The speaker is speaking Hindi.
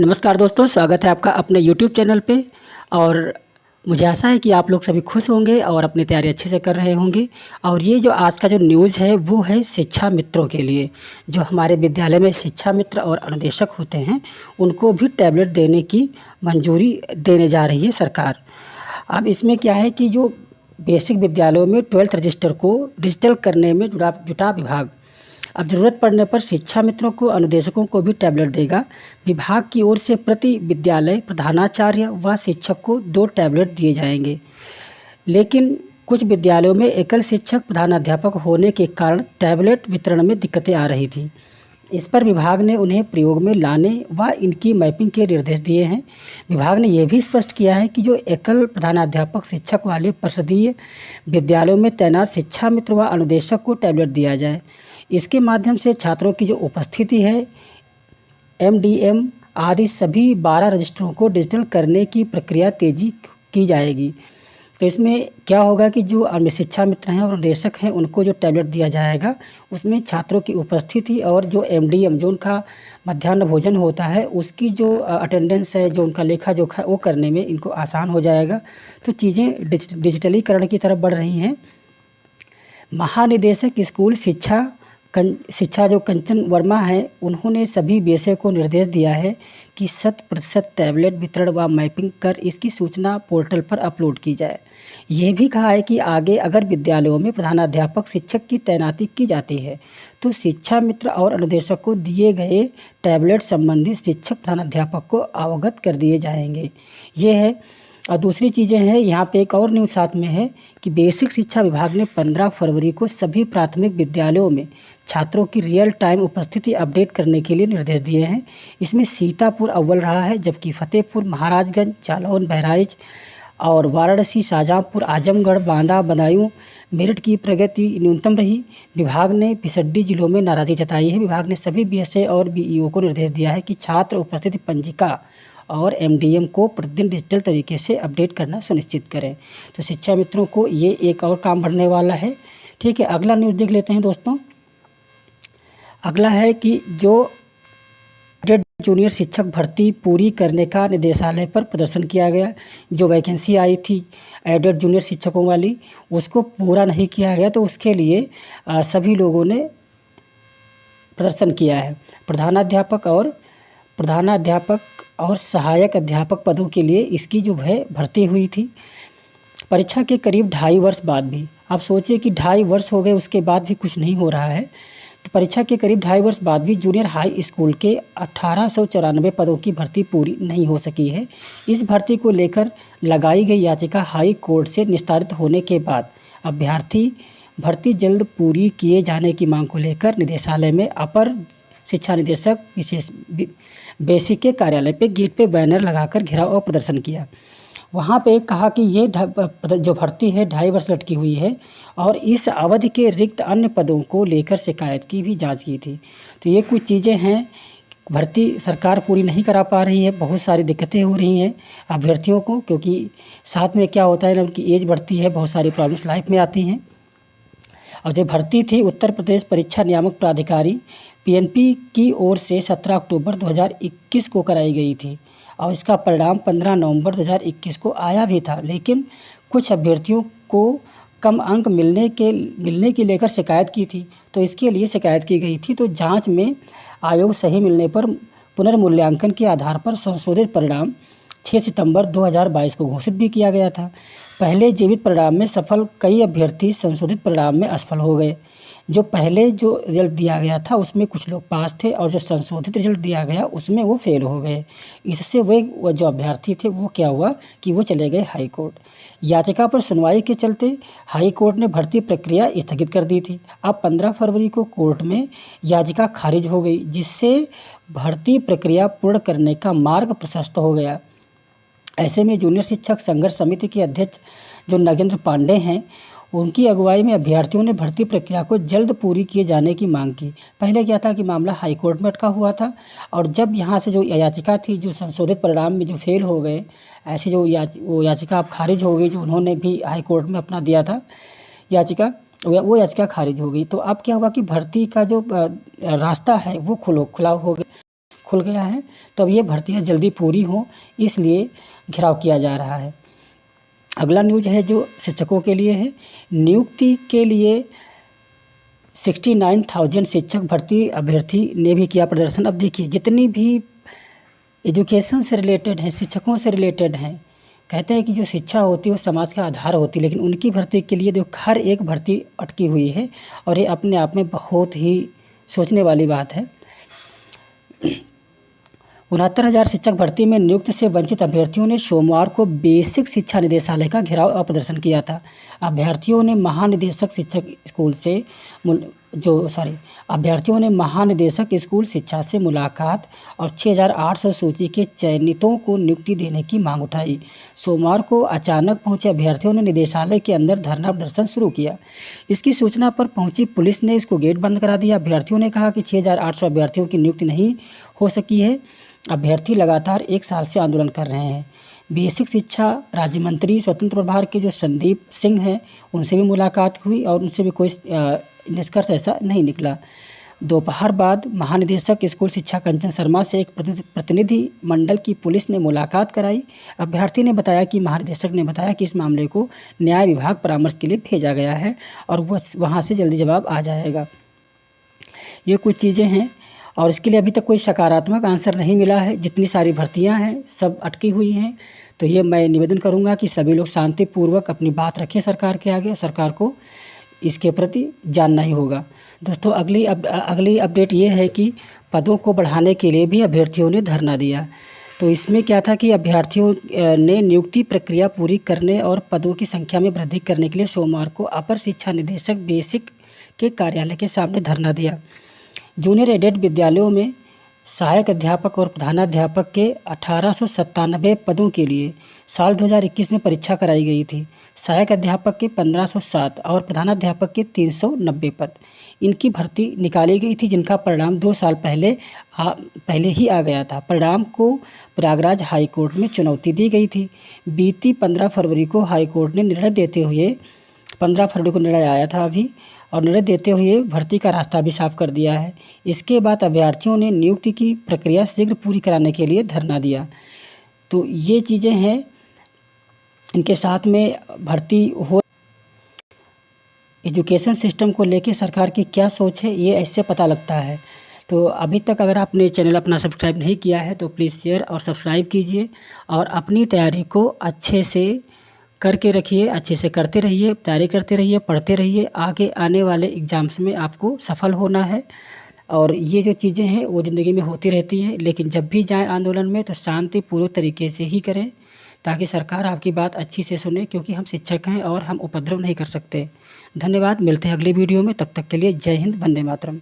नमस्कार दोस्तों, स्वागत है आपका अपने यूट्यूब चैनल पे। और मुझे आशा है कि आप लोग सभी खुश होंगे और अपनी तैयारी अच्छे से कर रहे होंगे। और ये जो आज का जो न्यूज़ है वो है शिक्षा मित्रों के लिए। जो हमारे विद्यालय में शिक्षा मित्र और अनुदेशक होते हैं उनको भी टैबलेट देने की मंजूरी देने जा रही है सरकार। अब इसमें क्या है कि जो बेसिक विद्यालयों में 12th रजिस्टर को डिजिटल करने में जुटा विभाग अब ज़रूरत पड़ने पर शिक्षा मित्रों को अनुदेशकों को भी टैबलेट देगा। विभाग की ओर से प्रति विद्यालय प्रधानाचार्य व शिक्षक को 2 टैबलेट दिए जाएंगे। लेकिन कुछ विद्यालयों में एकल शिक्षक प्रधानाध्यापक होने के कारण टैबलेट वितरण में दिक्कतें आ रही थी। इस पर विभाग ने उन्हें प्रयोग में लाने व इनकी मैपिंग के निर्देश दिए हैं। विभाग ने यह भी स्पष्ट किया है कि जो एकल प्रधानाध्यापक शिक्षक वाले परिषदीय विद्यालयों में तैनात शिक्षा मित्र व अनुदेशक को टैबलेट दिया जाए। इसके माध्यम से छात्रों की जो उपस्थिति है एमडीएम आदि सभी 12 रजिस्टरों को डिजिटल करने की प्रक्रिया तेजी की जाएगी। तो इसमें क्या होगा कि जो शिक्षा मित्र हैं और अनुदेशक हैं उनको जो टैबलेट दिया जाएगा उसमें छात्रों की उपस्थिति और जो एमडीएम जो उनका मध्याह्न भोजन होता है उसकी जो अटेंडेंस है, जो उनका लेखा जोखा है वो करने में इनको आसान हो जाएगा। तो चीज़ें डिजिटलीकरण की तरफ बढ़ रही हैं। महानिदेशक स्कूल शिक्षा जो कंचन वर्मा है उन्होंने सभी विषय को निर्देश दिया है कि 100% टैबलेट वितरण व मैपिंग कर इसकी सूचना पोर्टल पर अपलोड की जाए। यह भी कहा है कि आगे अगर विद्यालयों में प्रधानाध्यापक शिक्षक की तैनाती की जाती है तो शिक्षा मित्र और अनुदेशक को दिए गए टैबलेट संबंधित शिक्षक प्रधानाध्यापक को अवगत कर दिए जाएंगे। ये है। और दूसरी चीज़ें हैं यहाँ पे एक और न्यूज़ साथ में है कि बेसिक शिक्षा विभाग ने 15 फरवरी को सभी प्राथमिक विद्यालयों में छात्रों की रियल टाइम उपस्थिति अपडेट करने के लिए निर्देश दिए हैं। इसमें सीतापुर अव्वल रहा है, जबकि फतेहपुर, महाराजगंज, जालौन, बहराइच और वाराणसी, शाहजहाँपुर, आजमगढ़, बांदा, बदायूं, मेरठ की प्रगति न्यूनतम रही। विभाग ने 62 जिलों में नाराज़गी जताई है। विभाग ने सभी बीएसए और बीईओ को निर्देश दिया है कि छात्र उपस्थिति पंजिका और एमडीएम को प्रतिदिन डिजिटल तरीके से अपडेट करना सुनिश्चित करें। तो शिक्षा मित्रों को ये एक और काम बढ़ने वाला है। ठीक है, अगला न्यूज़ देख लेते हैं दोस्तों। अगला है कि जो एडेड जूनियर शिक्षक भर्ती पूरी करने का निदेशालय पर प्रदर्शन किया गया। जो वैकेंसी आई थी एडेड जूनियर शिक्षकों वाली उसको पूरा नहीं किया गया, तो उसके लिए सभी लोगों ने प्रदर्शन किया है। प्रधानाध्यापक और सहायक अध्यापक पदों के लिए इसकी जो है भर्ती हुई थी। परीक्षा के करीब 2.5 वर्ष बाद भी, आप सोचिए कि 2.5 वर्ष हो गए उसके बाद भी कुछ नहीं हो रहा है। तो परीक्षा के करीब 2.5 वर्ष बाद भी जूनियर हाई स्कूल के 1894 पदों की भर्ती पूरी नहीं हो सकी है। इस भर्ती को लेकर लगाई गई याचिका हाई कोर्ट से निस्तारित होने के बाद अभ्यर्थी भर्ती जल्द पूरी किए जाने की मांग को लेकर निदेशालय में अपर शिक्षा निदेशक विशेष बेसिक के कार्यालय पे गेट पे बैनर लगाकर घेराव और प्रदर्शन किया। वहाँ पे कहा कि ये जो भर्ती है 2.5 वर्ष लटकी हुई है और इस अवधि के रिक्त अन्य पदों को लेकर शिकायत की भी जांच की थी। तो ये कुछ चीज़ें हैं, भर्ती सरकार पूरी नहीं करा पा रही है, बहुत सारी दिक्कतें हो रही हैं अभ्यर्थियों को, क्योंकि साथ में क्या होता है ना, उनकी एज बढ़ती है, बहुत सारी प्रॉब्लम्स लाइफ में आती हैं। और जो भर्ती थी उत्तर प्रदेश परीक्षा नियामक प्राधिकारी पीएनपी की ओर से 17 अक्टूबर 2021 को कराई गई थी और इसका परिणाम 15 नवंबर 2021 को आया भी था। लेकिन कुछ अभ्यर्थियों को कम अंक मिलने की लेकर शिकायत की थी, तो इसके लिए शिकायत की गई थी। तो जांच में आयोग सही मिलने पर पुनर्मूल्यांकन के आधार पर संशोधित परिणाम 6 सितंबर 2022 को घोषित भी किया गया था। पहले जीवित परिणाम में सफल कई अभ्यर्थी संशोधित परिणाम में असफल हो गए। जो पहले जो रिजल्ट दिया गया था उसमें कुछ लोग पास थे और जो संशोधित रिजल्ट दिया गया उसमें वो फेल हो गए। इससे वो जो अभ्यर्थी थे वो क्या हुआ कि वो चले गए हाई कोर्ट। याचिका पर सुनवाई के चलते हाई कोर्ट ने भर्ती प्रक्रिया स्थगित कर दी थी। अब 15 फरवरी को कोर्ट में याचिका खारिज हो गई, जिससे भर्ती प्रक्रिया पूर्ण करने का मार्ग प्रशस्त हो गया। ऐसे में जूनियर शिक्षक संघर्ष समिति के अध्यक्ष जो नगेंद्र पांडे हैं उनकी अगुवाई में अभ्यर्थियों ने भर्ती प्रक्रिया को जल्द पूरी किए जाने की मांग की। पहले क्या था कि मामला हाई कोर्ट में अटका हुआ था और जब यहाँ से जो याचिका थी, जो संशोधित परिणाम में जो फेल हो गए, ऐसी जो वो याचिका अब खारिज हो गई, जो उन्होंने भी हाई कोर्ट में अपना दिया था याचिका, वो याचिका खारिज हो गई। तो अब क्या हुआ कि भर्ती का जो रास्ता है वो खुला खुल गया है, तो अब ये भर्तियाँ जल्दी पूरी हों इसलिए घेराव किया जा रहा है। अगला न्यूज़ है जो शिक्षकों के लिए है। नियुक्ति के लिए 69,000 शिक्षक भर्ती अभ्यर्थी ने भी किया प्रदर्शन। अब देखिए जितनी भी एजुकेशन से रिलेटेड हैं, शिक्षकों से रिलेटेड हैं, कहते हैं कि जो शिक्षा होती है वो समाज का आधार होती है, लेकिन उनकी भर्ती के लिए देखो हर एक भर्ती अटकी हुई है और ये अपने आप में बहुत ही सोचने वाली बात है। 69,000 शिक्षक भर्ती में नियुक्त से वंचित अभ्यर्थियों ने सोमवार को बेसिक शिक्षा निदेशालय का घेराव और प्रदर्शन किया था। अभ्यर्थियों ने महानिदेशक स्कूल शिक्षा से मुलाकात और 6,800 सूची के चयनितों को नियुक्ति देने की मांग उठाई। सोमवार को अचानक पहुंचे अभ्यर्थियों ने निदेशालय के अंदर धरना प्रदर्शन शुरू किया। इसकी सूचना पर पहुंची पुलिस ने इसको गेट बंद करा दिया। अभ्यर्थियों ने कहा कि 6,800 अभ्यर्थियों की नियुक्ति नहीं हो सकी है। अभ्यर्थी लगातार 1 साल से आंदोलन कर रहे हैं। बेसिक शिक्षा राज्य मंत्री स्वतंत्र प्रभार के जो संदीप सिंह हैं उनसे भी मुलाकात हुई और उनसे भी कोई निष्कर्ष ऐसा नहीं निकला। दोपहर बाद महानिदेशक स्कूल शिक्षा कंचन शर्मा से एक प्रतिनिधि मंडल की पुलिस ने मुलाकात कराई। अभ्यर्थी ने बताया कि महानिदेशक ने बताया कि इस मामले को न्याय विभाग परामर्श के लिए भेजा गया है और वहाँ से जल्दी जवाब आ जाएगा। ये कुछ चीज़ें हैं और इसके लिए अभी तक कोई सकारात्मक आंसर नहीं मिला है। जितनी सारी भर्तियां हैं सब अटकी हुई हैं। तो ये मैं निवेदन करूंगा कि सभी लोग शांतिपूर्वक अपनी बात रखें सरकार के आगे। सरकार को इसके प्रति जानना ही होगा। दोस्तों अगली अपडेट ये है कि पदों को बढ़ाने के लिए भी अभ्यर्थियों ने धरना दिया। तो इसमें क्या था कि अभ्यर्थियों ने नियुक्ति प्रक्रिया पूरी करने और पदों की संख्या में वृद्धि करने के लिए सोमवार को अपर शिक्षा निदेशक बेसिक के कार्यालय के सामने धरना दिया। जूनियर एडेड विद्यालयों में सहायक अध्यापक और प्रधानाध्यापक के 1897 पदों के लिए साल 2021 में परीक्षा कराई गई थी। सहायक अध्यापक के 1507 और प्रधानाध्यापक के 390 पद इनकी भर्ती निकाली गई थी, जिनका परिणाम 2 साल पहले ही आ गया था। परिणाम को प्रयागराज हाई कोर्ट में चुनौती दी गई थी। बीती 15 फरवरी को हाई कोर्ट ने निर्णय देते हुए 15 फरवरी को निर्णय आया था अभी और निर्णय देते हुए भर्ती का रास्ता भी साफ कर दिया है। इसके बाद अभ्यर्थियों ने नियुक्ति की प्रक्रिया शीघ्र पूरी कराने के लिए धरना दिया। तो ये चीज़ें हैं, इनके साथ में भर्ती हो एजुकेशन सिस्टम को लेके सरकार की क्या सोच है ये ऐसे पता लगता है। तो अभी तक अगर आपने चैनल अपना सब्सक्राइब नहीं किया है तो प्लीज़ शेयर और सब्सक्राइब कीजिए और अपनी तैयारी को अच्छे से करके रखिए, अच्छे से करते रहिए, तैयारी करते रहिए, पढ़ते रहिए। आगे आने वाले एग्ज़ाम्स में आपको सफल होना है और ये जो चीज़ें हैं वो ज़िंदगी में होती रहती हैं, लेकिन जब भी जाएं आंदोलन में तो शांतिपूर्वक तरीके से ही करें ताकि सरकार आपकी बात अच्छी से सुने, क्योंकि हम शिक्षक हैं और हम उपद्रव नहीं कर सकते। धन्यवाद, मिलते हैं अगली वीडियो में, तब तक के लिए जय हिंद, वंदे मातरम।